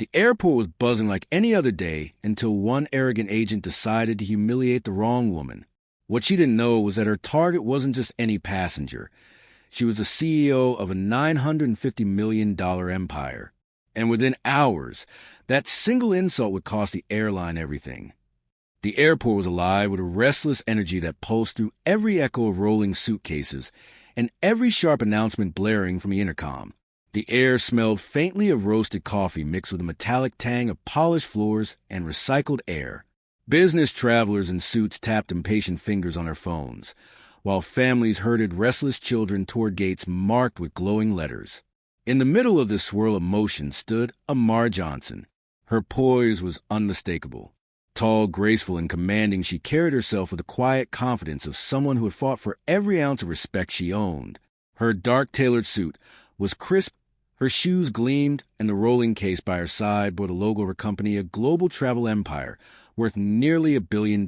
The airport was buzzing like any other day until one arrogant agent decided to humiliate the wrong woman. What she didn't know was that her target wasn't just any passenger. She was the CEO of a $950 million empire. And within hours, that single insult would cost the airline everything. The airport was alive with a restless energy that pulsed through every echo of rolling suitcases and every sharp announcement blaring from the intercom. The air smelled faintly of roasted coffee mixed with a metallic tang of polished floors and recycled air. Business travelers in suits tapped impatient fingers on their phones, while families herded restless children toward gates marked with glowing letters. In the middle of this swirl of motion stood Amara Johnson. Her poise was unmistakable. Tall, graceful, and commanding, she carried herself with the quiet confidence of someone who had fought for every ounce of respect she owned. Her dark tailored suit was crisp, her shoes gleamed, and the rolling case by her side bore the logo of her company, a global travel empire worth nearly $1 billion.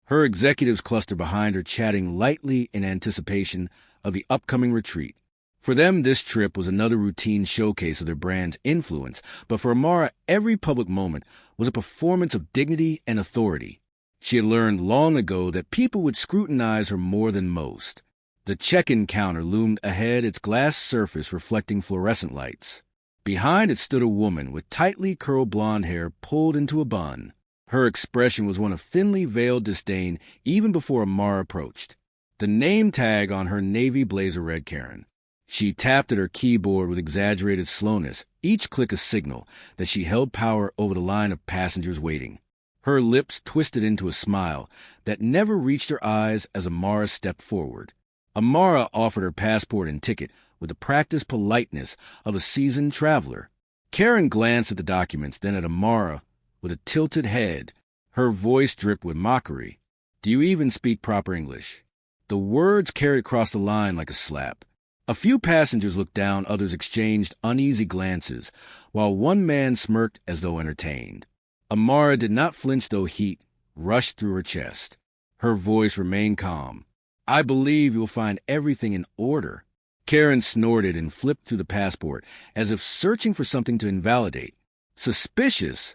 Her executives clustered behind her, chatting lightly in anticipation of the upcoming retreat. For them, this trip was another routine showcase of their brand's influence, but for Amara, every public moment was a performance of dignity and authority. She had learned long ago that people would scrutinize her more than most. The check-in counter loomed ahead, its glass surface reflecting fluorescent lights. Behind it stood a woman with tightly curled blonde hair pulled into a bun. Her expression was one of thinly veiled disdain even before Amara approached. The name tag on her navy blazer read Kerren. She tapped at her keyboard with exaggerated slowness, each click a signal that she held power over the line of passengers waiting. Her lips twisted into a smile that never reached her eyes as Amara stepped forward. Amara offered her passport and ticket with the practiced politeness of a seasoned traveler. Kerren glanced at the documents, then at Amara with a tilted head. Her voice dripped with mockery. "Do you even speak proper English?" The words carried across the line like a slap. A few passengers looked down, others exchanged uneasy glances, while one man smirked as though entertained. Amara did not flinch, though heat rushed through her chest. Her voice remained calm. "I believe you'll find everything in order." Kerren snorted and flipped through the passport, as if searching for something to invalidate. "Suspicious,"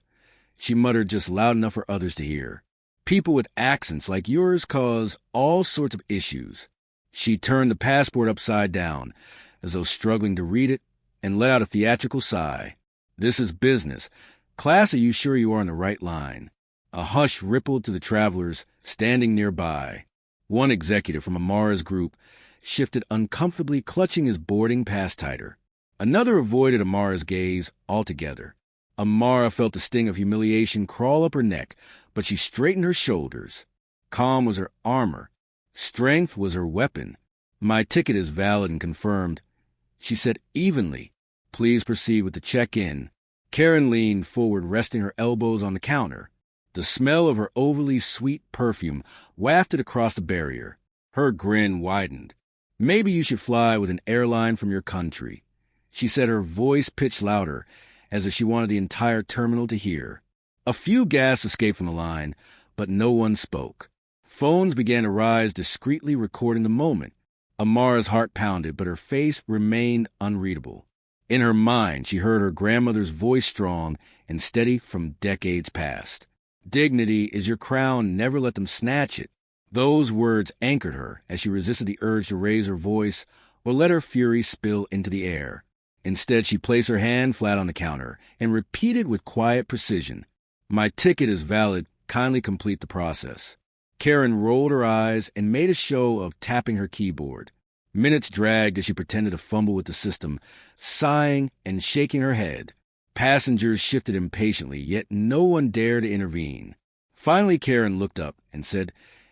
she muttered just loud enough for others to hear. "People with accents like yours cause all sorts of issues." She turned the passport upside down, as though struggling to read it, and let out a theatrical sigh. "This is business. Class, are you sure you are on the right line?" A hush rippled to the travelers standing nearby. One executive from Amara's group shifted uncomfortably, clutching his boarding pass tighter. Another avoided Amara's gaze altogether. Amara felt the sting of humiliation crawl up her neck, but she straightened her shoulders. Calm was her armor. Strength was her weapon. "My ticket is valid and confirmed," she said evenly. "Please proceed with the check-in." Kerren leaned forward, resting her elbows on the counter. The smell of her overly sweet perfume wafted across the barrier. Her grin widened. "Maybe you should fly with an airline from your country," she said, her voice pitched louder, as if she wanted the entire terminal to hear. A few gasps escaped from the line, but no one spoke. Phones began to rise, discreetly recording the moment. Amara's heart pounded, but her face remained unreadable. In her mind, she heard her grandmother's voice, strong and steady from decades past. "Dignity is your crown, never let them snatch it." Those words anchored her as she resisted the urge to raise her voice or let her fury spill into the air. Instead, she placed her hand flat on the counter and repeated with quiet precision, "My ticket is valid. Kindly complete the process." Kerren rolled her eyes and made a show of tapping her keyboard. Minutes dragged as she pretended to fumble with the system, sighing and shaking her head. Passengers shifted impatiently, yet no one dared to intervene. Finally, Kerren looked up and said,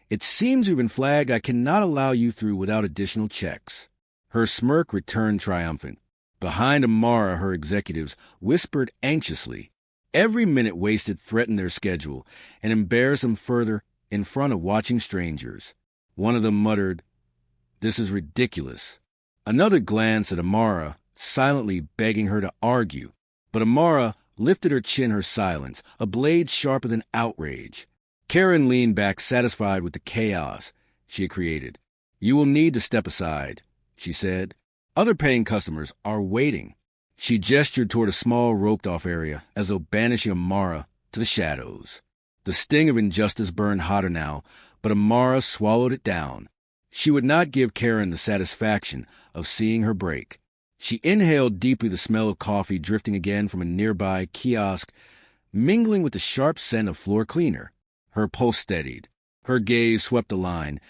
"It seems you've been flagged. I cannot allow you through without additional checks." Her smirk returned triumphant. Behind Amara, her executives whispered anxiously. Every minute wasted threatened their schedule and embarrassed them further in front of watching strangers. One of them muttered, "This is ridiculous." Another glanced at Amara, silently begging her to argue. But Amara lifted her chin, her silence, a blade sharper than outrage. Kerren leaned back, satisfied with the chaos she had created. "You will need to step aside," she said. "Other paying customers are waiting." She gestured toward a small roped-off area, as though banishing Amara to the shadows. The sting of injustice burned hotter now, but Amara swallowed it down. She would not give Kerren the satisfaction of seeing her break. She inhaled deeply the smell of coffee drifting again from a nearby kiosk, mingling with the sharp scent of floor cleaner. Her pulse steadied. Her gaze swept the line,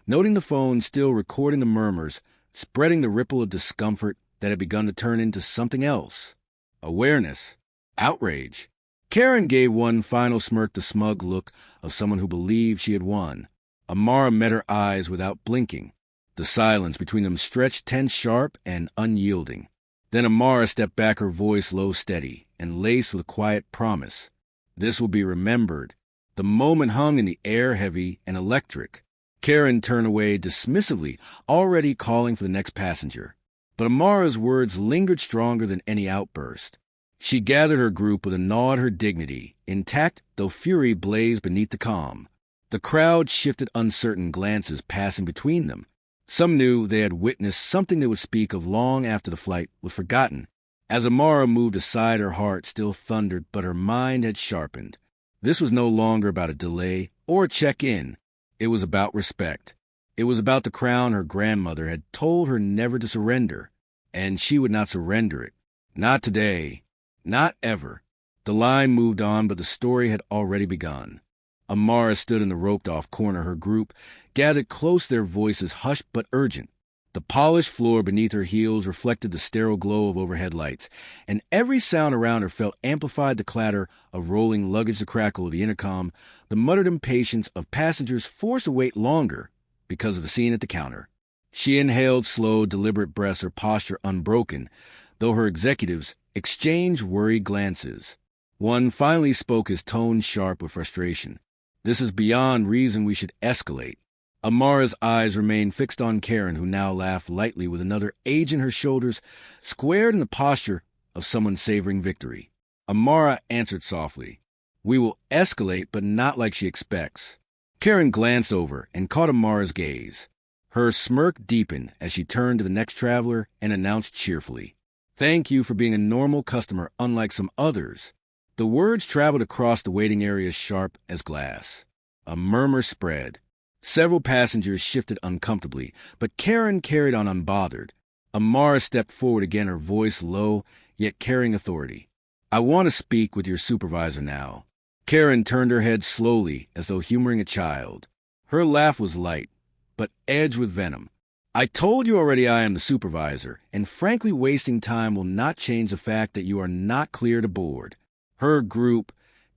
noting the phone still recording the murmurs, spreading the ripple of discomfort that had begun to turn into something else. Awareness. Outrage. Kerren gave one final smirk, the smug look of someone who believed she had won. Amara met her eyes without blinking. The silence between them stretched tense, sharp, and unyielding. Then Amara stepped back, her voice low, steady, and laced with a quiet promise. This will be remembered. The moment hung in the air, heavy and electric. Kerren turned away dismissively, already calling for the next passenger. But Amara's words lingered stronger than any outburst. She gathered her group with a gnaw at her dignity, intact though fury blazed beneath the calm. The crowd shifted uncertain glances passing between them. Some knew they had witnessed something they would speak of long after the flight was forgotten. As Amara moved aside, her heart still thundered, but her mind had sharpened. This was no longer about a delay or a check-in. It was about respect. It was about the crown her grandmother had told her never to surrender, and she would not surrender it. Not today. Not ever. The line moved on, but the story had already begun. Amara stood in the roped-off corner. Her group gathered close, their voices hushed but urgent. The polished floor beneath her heels reflected the sterile glow of overhead lights, and every sound around her felt amplified: the clatter of rolling luggage, the crackle of the intercom, the muttered impatience of passengers forced to wait longer because of the scene at the counter. She inhaled slow, deliberate breaths, her posture unbroken, though her executives exchanged worried glances. One finally spoke, his tone sharp with frustration. "This is beyond reason. We should escalate." Amara's eyes remained fixed on Kerren, who now laughed lightly with another agent, her shoulders squared in the posture of someone savoring victory. Amara answered softly, "We will escalate, but not like she expects." Kerren glanced over and caught Amara's gaze. Her smirk deepened as she turned to the next traveler and announced cheerfully, "Thank you for being a normal customer, unlike some others." The words traveled across the waiting area, sharp as glass. A murmur spread. Several passengers shifted uncomfortably, but Kerren carried on unbothered. Amara stepped forward again, her voice low, yet carrying authority. "I want to speak with your supervisor now." Kerren turned her head slowly, as though humoring a child. Her laugh was light, but edged with venom. "I told you already I am the supervisor, and frankly wasting time will not change the fact that you are not cleared aboard." Her group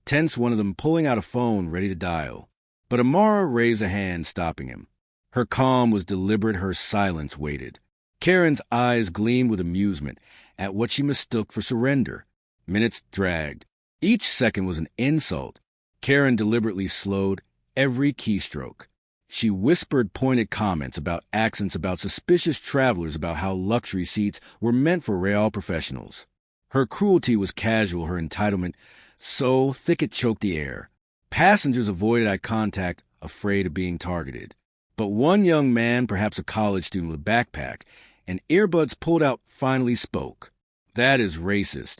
tensed, one of them pulling out a phone ready to dial. But Amara raised a hand, stopping him. Her calm was deliberate, her silence waited. Kerren's eyes gleamed with amusement at what she mistook for surrender. Minutes dragged. Each second was an insult. Kerren deliberately slowed every keystroke. She whispered pointed comments about accents, about suspicious travelers, about how luxury seats were meant for real professionals. Her cruelty was casual, her entitlement so thick it choked the air. Passengers avoided eye contact, afraid of being targeted. But one young man, perhaps a college student with a backpack and earbuds pulled out, finally spoke. "That is racist,"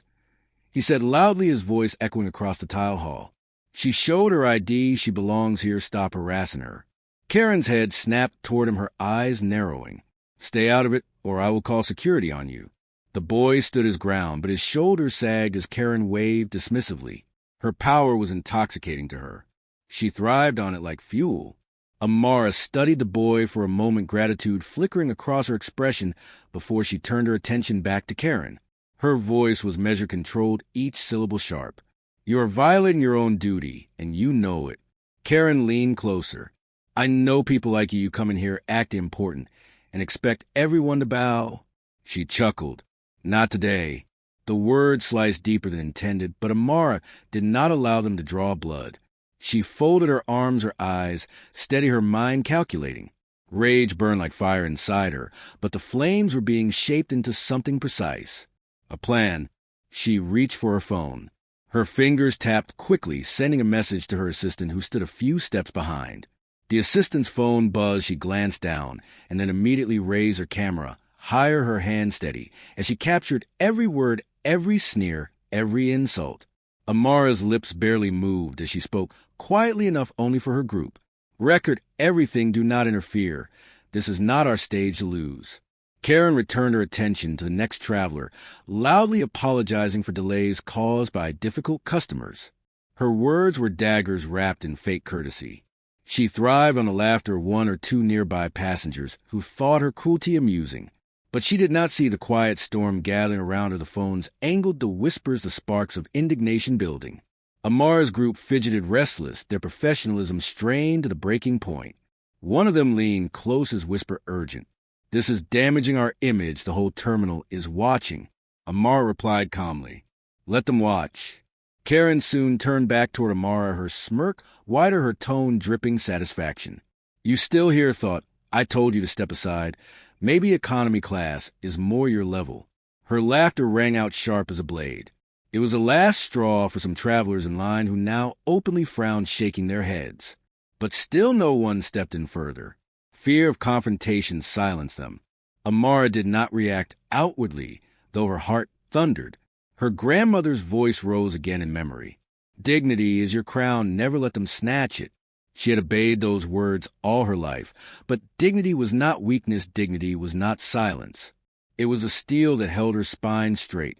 he said loudly, his voice echoing across the tile hall. She showed her ID. "She belongs here. Stop harassing her." Kerren's head snapped toward him, her eyes narrowing. "Stay out of it, or I will call security on you." The boy stood his ground, but his shoulders sagged as Kerren waved dismissively. Her power was intoxicating to her. She thrived on it like fuel. Amara studied the boy for a moment, gratitude flickering across her expression before she turned her attention back to Kerren. Her voice was measured, controlled, each syllable sharp. "You are violating your own duty, and you know it." Kerren leaned closer. "I know people like you come in here, act important, and expect everyone to bow." She chuckled. "Not today." The words sliced deeper than intended, but Amara did not allow them to draw blood. She folded her arms, her eyes steady, her mind calculating. Rage burned like fire inside her, but the flames were being shaped into something precise. A plan. She reached for her phone. Her fingers tapped quickly, sending a message to her assistant, who stood a few steps behind. The assistant's phone buzzed. She glanced down, and then immediately raised her camera, higher, her hand steady, as she captured every word, every sneer, every insult. Amara's lips barely moved as she spoke, quietly enough only for her group. Record everything, do not interfere. This is not our stage to lose. Kerren returned her attention to the next traveler, loudly apologizing for delays caused by difficult customers. Her words were daggers wrapped in fake courtesy. She thrived on the laughter of one or two nearby passengers who thought her cruelty amusing. But she did not see the quiet storm gathering around her. The phones angled the whispers, the sparks of indignation building. Amara's group fidgeted restless, their professionalism strained to the breaking point. One of them leaned close, his whisper urgent. "This is damaging our image. The whole terminal is watching." Amara replied calmly, "Let them watch." Kerren soon turned back toward Amara, her smirk wider, her tone dripping satisfaction. "You still here?" Thought. "I told you to step aside. Maybe economy class is more your level." Her laughter rang out sharp as a blade. It was a last straw for some travelers in line who now openly frowned, shaking their heads. But still no one stepped in further. Fear of confrontation silenced them. Amara did not react outwardly, though her heart thundered. Her grandmother's voice rose again in memory. "Dignity is your crown, never let them snatch it." She had obeyed those words all her life, but dignity was not weakness, dignity was not silence. It was a steel that held her spine straight,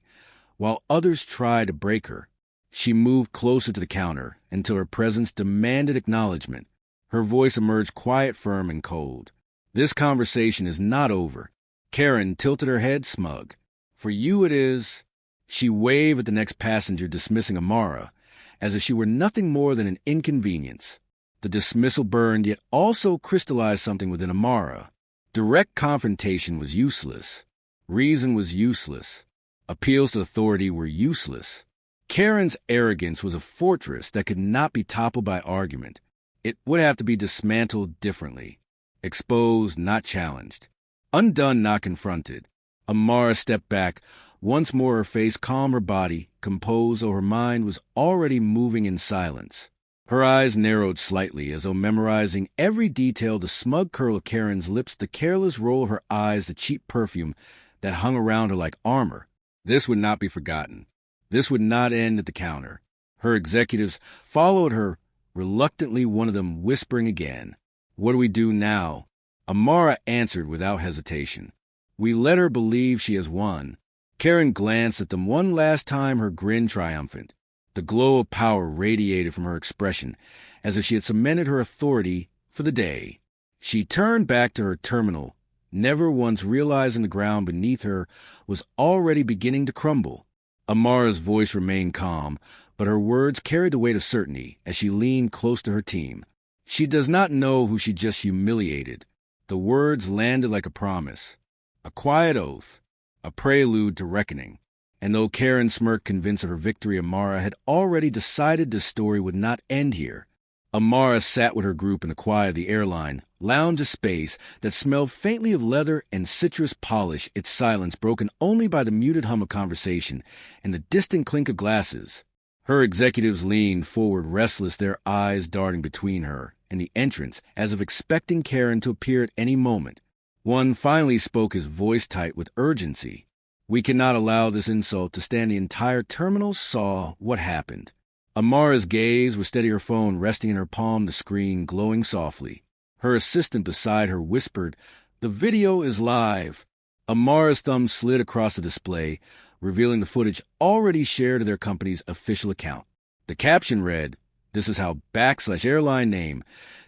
while others tried to break her. She moved closer to the counter until her presence demanded acknowledgement. Her voice emerged quiet, firm, and cold. "This conversation is not over." Kerren tilted her head, smug. "For you it is." She waved at the next passenger, dismissing Amara, as if she were nothing more than an inconvenience. The dismissal burned, yet also crystallized something within Amara. Direct confrontation was useless. Reason was useless. Appeals to authority were useless. Kerren's arrogance was a fortress that could not be toppled by argument. It would have to be dismantled differently. Exposed, not challenged. Undone, not confronted. Amara stepped back. Once more her face calm, her body composed, though her mind was already moving in silence. Her eyes narrowed slightly, as though memorizing every detail, the smug curl of Kerren's lips, the careless roll of her eyes, the cheap perfume that hung around her like armor. This would not be forgotten. This would not end at the counter. Her executives followed her, reluctantly, one of them whispering again. "What do we do now?" Amara answered without hesitation. "We let her believe she has won." Kerren glanced at them one last time, her grin triumphant. The glow of power radiated from her expression, as if she had cemented her authority for the day. She turned back to her terminal, never once realizing the ground beneath her was already beginning to crumble. Amara's voice remained calm, but her words carried the weight of certainty as she leaned close to her team. She does not know who she just humiliated. The words landed like a promise, a quiet oath, a prelude to reckoning. And though Kerren smirked, convinced of her victory, Amara had already decided this story would not end here. Amara sat with her group in the quiet of the airline, lounge of space that smelled faintly of leather and citrus polish, its silence broken only by the muted hum of conversation and the distant clink of glasses. Her executives leaned forward, restless, their eyes darting between her and the entrance, as if expecting Kerren to appear at any moment. One finally spoke, his voice tight with urgency. "We cannot allow this insult to stand. The entire terminal saw what happened." Amara's gaze was steady, her phone resting in her palm, the screen glowing softly. Her assistant beside her whispered, "The video is live." Amara's thumb slid across the display, revealing the footage already shared to their company's official account. The caption read, "This is how /airline name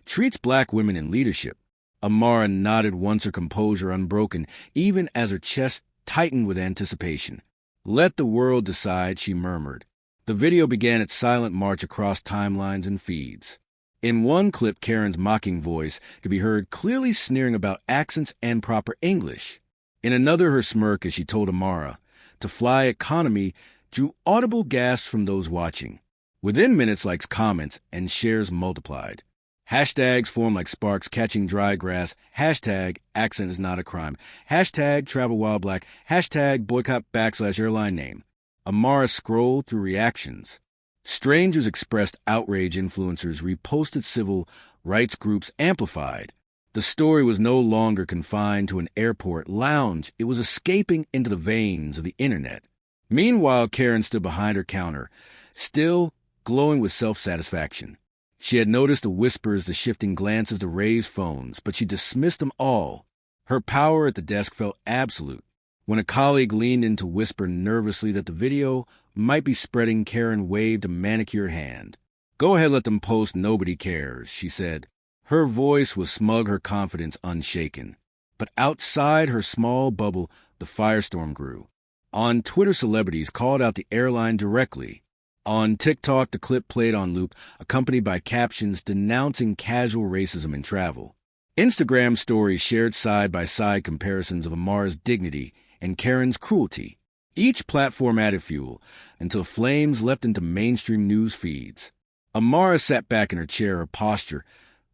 treats black women in leadership." Amara nodded once, her composure unbroken, even as her chest tightened with anticipation. "Let the world decide," she murmured. The video began its silent march across timelines and feeds. In one clip, Kerren's mocking voice could be heard clearly sneering about accents and proper English. In another, her smirk as she told Amara to fly economy drew audible gasps from those watching. Within minutes, likes, comments, and shares multiplied. Hashtags formed like sparks catching dry grass. Hashtag accent is not a crime. Hashtag travel while black. Hashtag boycott /airline name. Amara scrolled through reactions. Strangers expressed outrage, influencers reposted, civil rights groups amplified. The story was no longer confined to an airport lounge. It was escaping into the veins of the internet. Meanwhile, Kerren stood behind her counter, still glowing with self-satisfaction. She had noticed the whispers, the shifting glances, the raised phones, but she dismissed them all. Her power at the desk felt absolute. When a colleague leaned in to whisper nervously that the video might be spreading, Kerren waved a manicured hand. "Go ahead, let them post, nobody cares," she said. Her voice was smug, her confidence unshaken. But outside her small bubble, the firestorm grew. On Twitter, celebrities called out the airline directly. On TikTok, the clip played on loop, accompanied by captions denouncing casual racism in travel. Instagram stories shared side-by-side comparisons of Amara's dignity and Kerren's cruelty. Each platform added fuel until flames leapt into mainstream news feeds. Amara sat back in her chair, her posture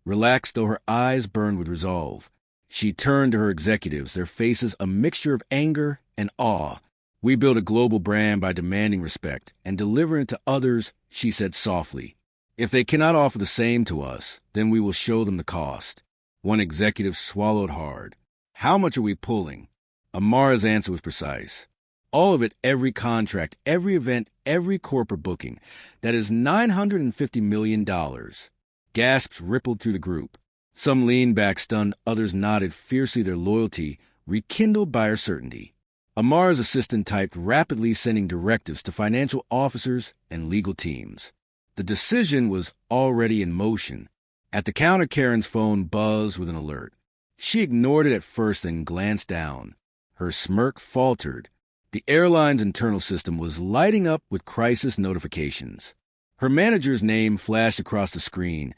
relaxed though her eyes burned with resolve. She turned to her executives, their faces a mixture of anger and awe. "We build a global brand by demanding respect and delivering it to others," she said softly. "If they cannot offer the same to us, then we will show them the cost." One executive swallowed hard. "How much are we pulling?" Amara's answer was precise. "All of it, every contract, every event, every corporate booking. That is $950 million. Gasps rippled through the group. Some leaned back stunned, others nodded fiercely, their loyalty rekindled by her certainty. Amara's assistant typed rapidly, sending directives to financial officers and legal teams. The decision was already in motion. At the counter, Kerren's phone buzzed with an alert. She ignored it at first, then glanced down. Her smirk faltered. The airline's internal system was lighting up with crisis notifications. Her manager's name flashed across the screen,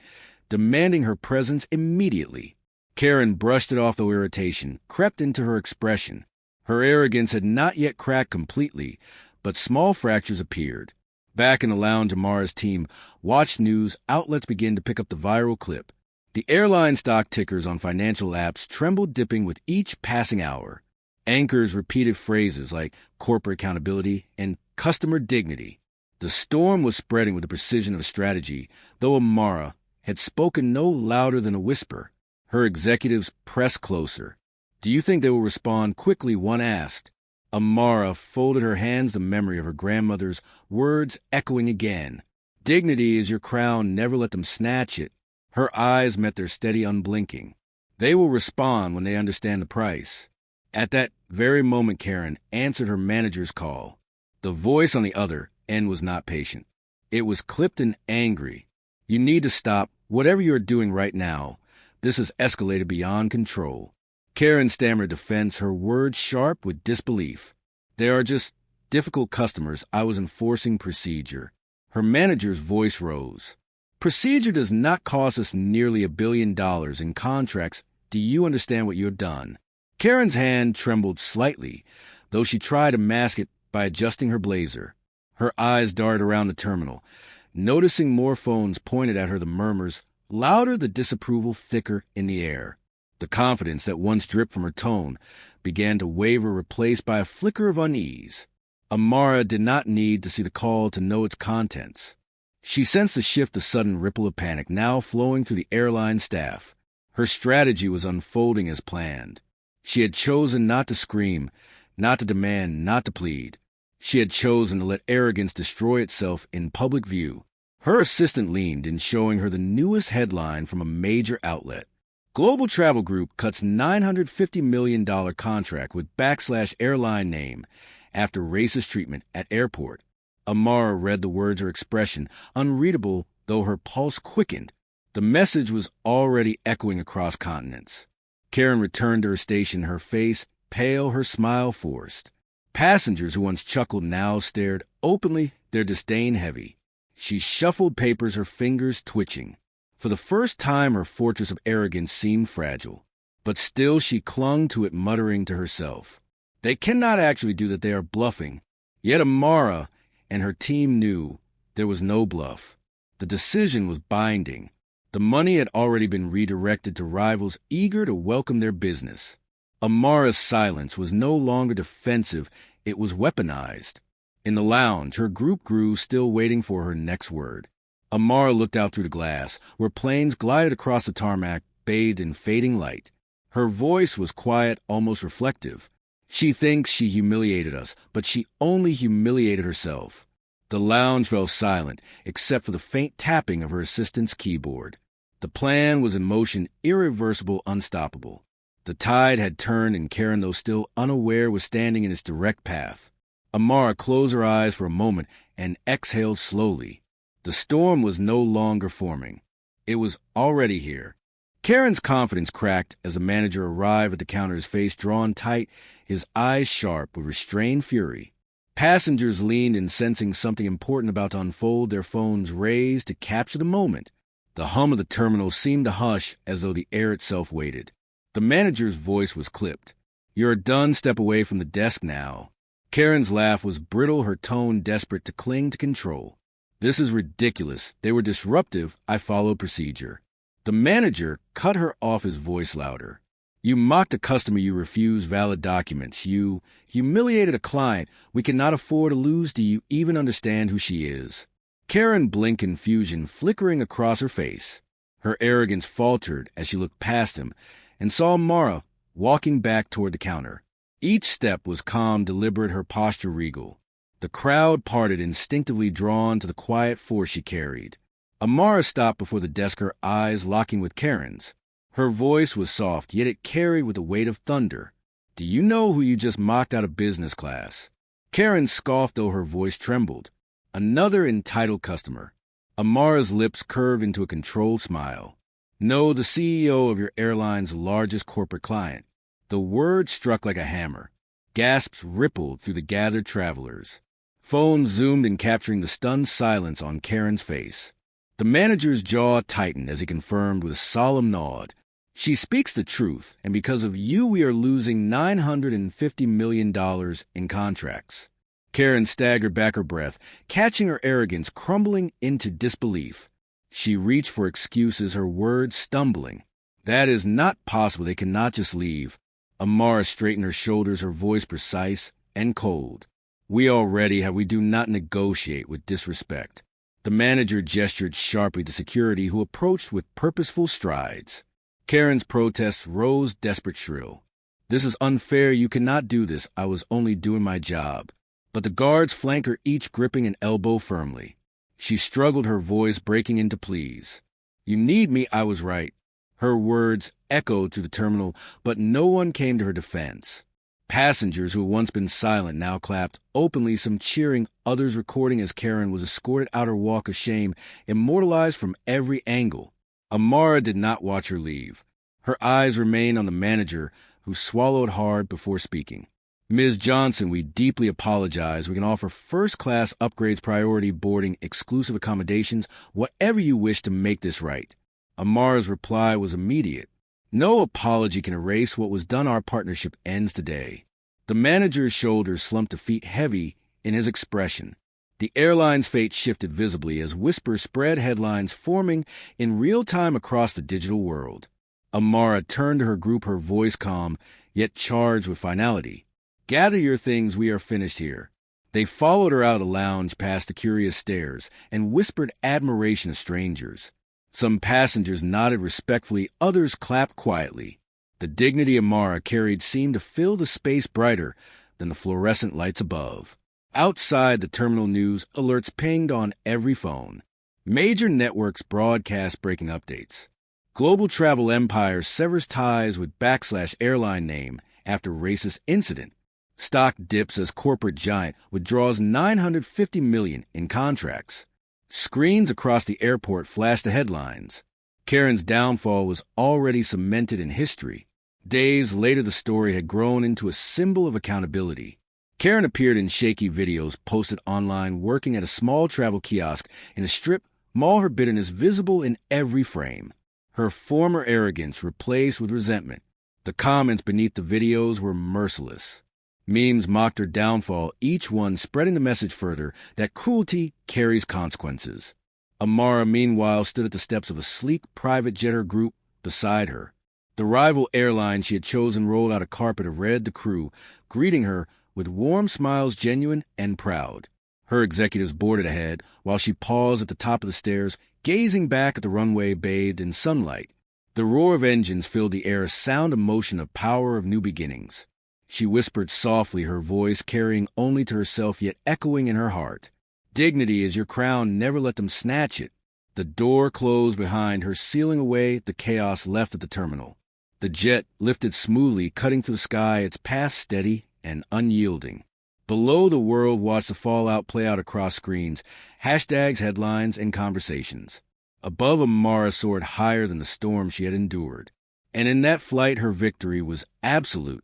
demanding her presence immediately. Kerren brushed it off, though irritation crept into her expression. Her arrogance had not yet cracked completely, but small fractures appeared. Back in the lounge, Amara's team watched news outlets begin to pick up the viral clip. The airline stock tickers on financial apps trembled, dipping with each passing hour. Anchors repeated phrases like corporate accountability and customer dignity. The storm was spreading with the precision of a strategy, though Amara had spoken no louder than a whisper. Her executives pressed closer. "Do you think they will respond quickly?" one asked. Amara folded her hands, the memory of her grandmother's words echoing again. "Dignity is your crown, never let them snatch it." Her eyes met their steady, unblinking. "They will respond when they understand the price." At that very moment, Kerren answered her manager's call. The voice on the other end was not patient. It was clipped and angry. "You need to stop whatever you are doing right now. This has escalated beyond control." Kerren stammered defense, her words sharp with disbelief. "They are just difficult customers. I was enforcing procedure." Her manager's voice rose. "Procedure does not cost us nearly $1 billion in contracts. Do you understand what you have done?" Kerren's hand trembled slightly, though she tried to mask it by adjusting her blazer. Her eyes darted around the terminal. Noticing more phones pointed at her, the murmurs louder, the disapproval thicker in the air. The confidence that once dripped from her tone began to waver, replaced by a flicker of unease. Amara did not need to see the call to know its contents. She sensed the shift, the sudden ripple of panic now flowing through the airline staff. Her strategy was unfolding as planned. She had chosen not to scream, not to demand, not to plead. She had chosen to let arrogance destroy itself in public view. Her assistant leaned in, showing her the newest headline from a major outlet. Global Travel Group cuts $950 million contract with /airline name after racist treatment at airport. Amara read the words, her expression unreadable, though her pulse quickened. The message was already echoing across continents. Kerren returned to her station, her face pale, her smile forced. Passengers who once chuckled now stared openly, their disdain heavy. She shuffled papers, her fingers twitching. For the first time, her fortress of arrogance seemed fragile. But still she clung to it, muttering to herself. They cannot actually do that, they are bluffing. Yet Amara and her team knew there was no bluff. The decision was binding. The money had already been redirected to rivals eager to welcome their business. Amara's silence was no longer defensive, it was weaponized. In the lounge, her group grew, still waiting for her next word. Amara looked out through the glass, where planes glided across the tarmac, bathed in fading light. Her voice was quiet, almost reflective. She thinks she humiliated us, but she only humiliated herself. The lounge fell silent, except for the faint tapping of her assistant's keyboard. The plan was in motion, irreversible, unstoppable. The tide had turned, and Kerren, though still unaware, was standing in its direct path. Amara closed her eyes for a moment and exhaled slowly. The storm was no longer forming. It was already here. Kerren's confidence cracked as the manager arrived at the counter, his face drawn tight, his eyes sharp with restrained fury. Passengers leaned in, sensing something important about to unfold, their phones raised to capture the moment. The hum of the terminal seemed to hush as though the air itself waited. The manager's voice was clipped. "You're done. Step away from the desk now." Kerren's laugh was brittle, her tone desperate to cling to control. "This is ridiculous. They were disruptive. I followed procedure." The manager cut her off, his voice louder. "You mocked a customer. You refused valid documents. You humiliated a client. We cannot afford to lose. Do you even understand who she is?" Kerren blinked, confusion flickering across her face. Her arrogance faltered as she looked past him and saw Mara walking back toward the counter. Each step was calm, deliberate, her posture regal. The crowd parted, instinctively drawn to the quiet force she carried. Amara stopped before the desk, her eyes locking with Kerren's. Her voice was soft, yet it carried with the weight of thunder. "Do you know who you just mocked out of business class?" Kerren scoffed, though her voice trembled. "Another entitled customer." Amara's lips curved into a controlled smile. "No, the CEO of your airline's largest corporate client." The word struck like a hammer. Gasps rippled through the gathered travelers. Phones zoomed in, capturing the stunned silence on Kerren's face. The manager's jaw tightened as he confirmed with a solemn nod. "She speaks the truth, and because of you we are losing $950 million in contracts." Kerren staggered back, her breath, catching her arrogance crumbling into disbelief. She reached for excuses, her words stumbling. "That is not possible. They cannot just leave." Amara straightened her shoulders, her voice precise and cold. "We already have. We do not negotiate with disrespect." The manager gestured sharply to security, who approached with purposeful strides. Kerren's protests rose desperate, shrill. "This is unfair. You cannot do this. I was only doing my job." But the guards flanked her, each gripping an elbow firmly. She struggled, her voice breaking into pleas. "You need me. I was right." Her words echoed through the terminal, but no one came to her defense. Passengers who had once been silent now clapped openly, some cheering, others recording as Kerren was escorted out her walk of shame, immortalized from every angle. Amara did not watch her leave. Her eyes remained on the manager, who swallowed hard before speaking. "Ms. Johnson, we deeply apologize. We can offer first-class upgrades, priority boarding, exclusive accommodations, whatever you wish to make this right." Amara's reply was immediate. "No apology can erase what was done. Our partnership ends today." The manager's shoulders slumped to feet, heavy in his expression. The airline's fate shifted visibly as whispers spread, headlines forming in real time across the digital world. Amara turned to her group, her voice calm, yet charged with finality. "Gather your things. We are finished here." They followed her out of the lounge, past the curious stares, and whispered admiration to strangers. Some passengers nodded respectfully, others clapped quietly. The dignity Amara carried seemed to fill the space brighter than the fluorescent lights above. Outside, the terminal news alerts pinged on every phone. Major networks broadcast breaking updates. Global travel empire severs ties with / airline name after racist incident. Stock dips as corporate giant withdraws $950 million in contracts. Screens across the airport flashed the headlines. Kerren's downfall was already cemented in history. Days later, the story had grown into a symbol of accountability. Kerren appeared in shaky videos posted online, working at a small travel kiosk in a strip mall, her bitterness visible in every frame. Her former arrogance replaced with resentment. The comments beneath the videos were merciless. Memes mocked her downfall, each one spreading the message further that cruelty carries consequences. Amara, meanwhile, stood at the steps of a sleek private jet, her group beside her. The rival airline she had chosen rolled out a carpet of red, the crew greeting her with warm smiles, genuine and proud. Her executives boarded ahead, while she paused at the top of the stairs, gazing back at the runway bathed in sunlight. The roar of engines filled the air, a sound, emotion, of power of new beginnings. She whispered softly, her voice carrying only to herself yet echoing in her heart. Dignity is your crown, never let them snatch it. The door closed behind her, sealing away the chaos left at the terminal. The jet lifted smoothly, cutting through the sky, its path steady and unyielding. Below, the world watched the fallout play out across screens, hashtags, headlines, and conversations. Above, Amara soared higher than the storm she had endured. And in that flight, her victory was absolute.